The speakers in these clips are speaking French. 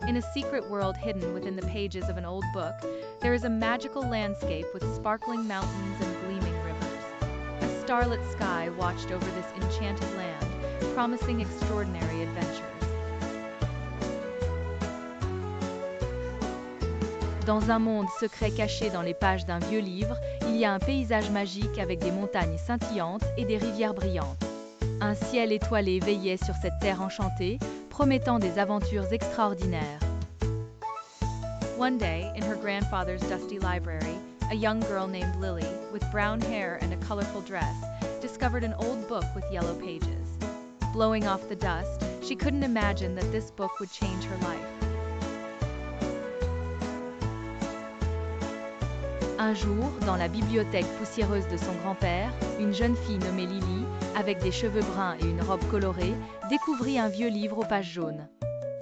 In a secret world hidden within the pages of an old book, there is a magical landscape with sparkling mountains and gleaming rivers. A starlit sky watched over this enchanted land, promising extraordinary adventures. Dans un monde secret caché dans les pages d'un vieux livre, il y a un paysage magique avec des montagnes scintillantes et des rivières brillantes. Un ciel étoilé veillait sur cette terre enchantée, promettant des aventures extraordinaires. One day, in her grandfather's dusty library, a young girl named Lily, with brown hair and a colorful dress, discovered an old book with yellow pages. Blowing off the dust, she couldn't imagine that this book would change her life. Un jour, dans la bibliothèque poussiéreuse de son grand-père, une jeune fille nommée Lily, avec des cheveux bruns et une robe colorée, découvrit un vieux livre aux pages jaunes.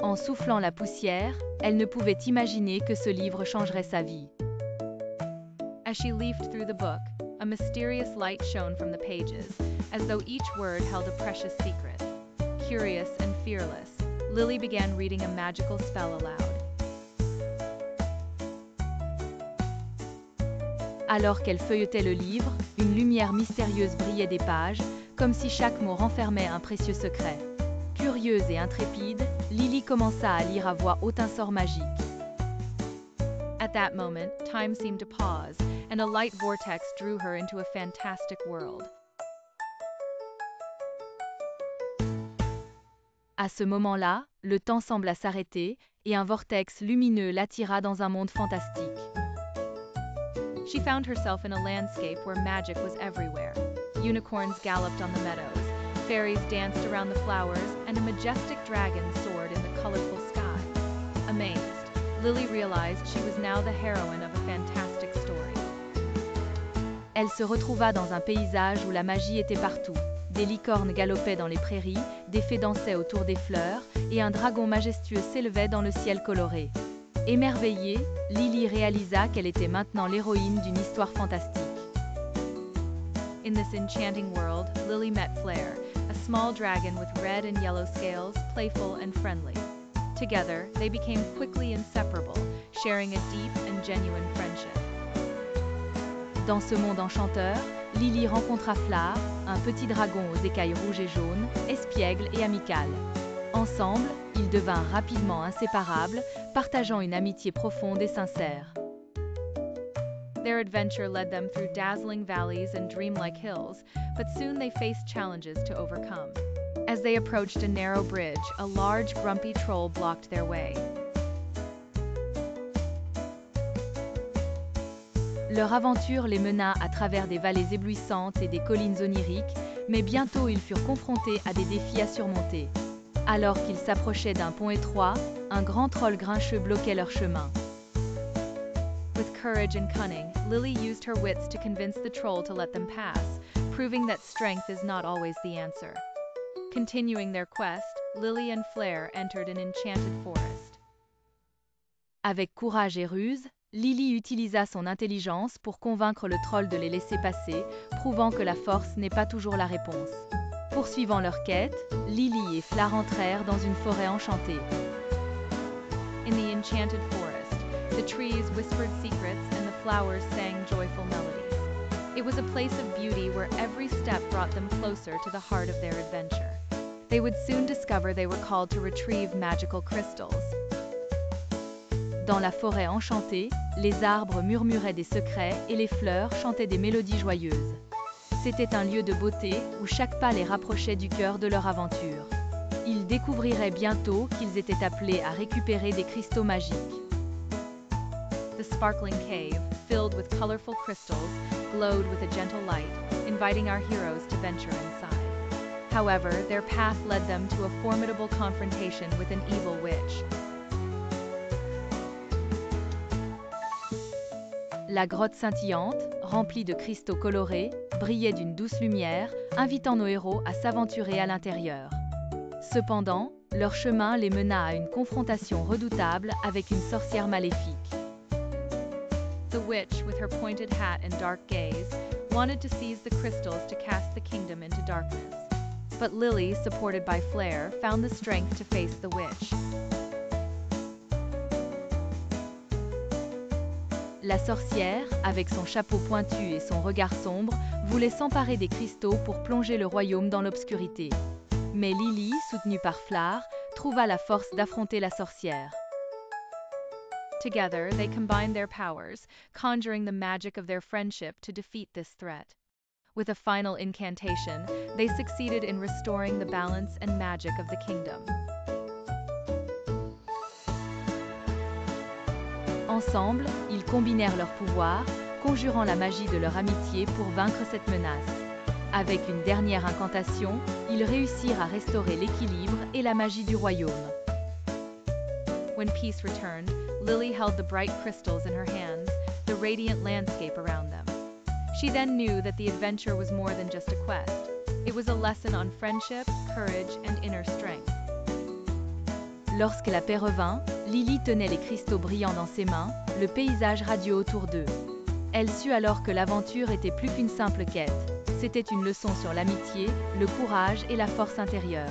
En soufflant la poussière, elle ne pouvait imaginer que ce livre changerait sa vie. As she leafed through the book, a mysterious light shone from the pages, as though each word held a precious secret. Curious and fearless, Lily began reading a magical spell aloud. Alors qu'elle feuilletait le livre, une lumière mystérieuse brillait des pages, comme si chaque mot renfermait un précieux secret. Curieuse et intrépide, Lily commença à lire à voix haute un sort magique. At that moment, time seemed to pause, and a light vortex drew her into a fantastic world. À ce moment-là, le temps sembla s'arrêter, et un vortex lumineux l'attira dans un monde fantastique. She found herself in a landscape where magic was everywhere. Unicorns galloped on the meadows, fairies danced around the flowers, and a majestic dragon soared in the colorful sky. Amazed, Lily realized she was now the heroine of a fantastic story. Elle se retrouva dans un paysage où la magie était partout. Des licornes galopaient dans les prairies, des fées dansaient autour des fleurs, et un dragon majestueux s'élevait dans le ciel coloré. Émerveillée, Lily réalisa qu'elle était maintenant l'héroïne d'une histoire fantastique. In this enchanting world, Lily met Flair, a small dragon with red and yellow scales, playful and friendly. Together, they became quickly inseparable, sharing a deep and genuine friendship. Dans ce monde enchanteur, Lily rencontra Flar, un petit dragon aux écailles rouges et jaunes, espiègle et amical. Ensemble, ils devinrent rapidement inséparables, partageant une amitié profonde et sincère. Their adventure led them through dazzling valleys and dreamlike hills, but soon they faced challenges to overcome. As they approached a narrow bridge, a large, grumpy troll blocked their way. Leur aventure les mena à travers des vallées éblouissantes et des collines oniriques, mais bientôt ils furent confrontés à des défis à surmonter. Alors qu'ils s'approchaient d'un pont étroit, un grand troll grincheux bloquait leur chemin. With courage and cunning, Lily used her wits to convince the troll to let them pass, proving that strength is not always the answer. Continuing their quest, Lily and Flair entered an enchanted forest. Avec courage et ruse, Lily utilisa son intelligence pour convaincre le troll de les laisser passer, prouvant que la force n'est pas toujours la réponse. Poursuivant leur quête, Lily et Flar entrèrent dans une forêt enchantée. In the enchanted forest, the trees whispered secrets and the flowers sang joyful melodies. It was a place of beauty where every step brought them closer to the heart of their adventure. They would soon discover they were called to retrieve magical crystals. Dans la forêt enchantée, les arbres murmuraient des secrets et les fleurs chantaient des mélodies joyeuses. C'était un lieu de beauté où chaque pas les rapprochait du cœur de leur aventure. Ils découvriraient bientôt qu'ils étaient appelés à récupérer des cristaux magiques. The sparkling cave, filled with colorful crystals, glowed with a gentle light, inviting our heroes to venture inside. However, their path led them to a formidable confrontation with an evil witch. La grotte scintillante, remplie de cristaux colorés, brillait d'une douce lumière, invitant nos héros à s'aventurer à l'intérieur. Cependant, leur chemin les mena à une confrontation redoutable avec une sorcière maléfique. The witch, with her pointed hat and dark gaze, wanted to seize the crystals to cast the kingdom into darkness. But Lily, supported by Flair, found the strength to face the witch. La sorcière, avec son chapeau pointu et son regard sombre, voulait s'emparer des cristaux pour plonger le royaume dans l'obscurité. Mais Lily, soutenue par Flare, trouva la force d'affronter la sorcière. Together, they combined their powers, conjuring the magic of their friendship to defeat this threat. With a final incantation, they succeeded in restoring the balance and magic of the kingdom. Ensemble, ils combinèrent leurs pouvoirs, conjurant la magie de leur amitié pour vaincre cette menace. Avec une dernière incantation, ils réussirent à restaurer l'équilibre et la magie du royaume. When peace returned, Lily held the bright crystals in her hands, the radiant landscape around them. She then knew that the adventure was more than just a quest. It was a lesson on friendship, courage, and inner strength. Lorsque la paix revint, Lily tenait les cristaux brillants dans ses mains, le paysage radieux autour d'eux. Elle sut alors que l'aventure était plus qu'une simple quête. C'était une leçon sur l'amitié, le courage et la force intérieure.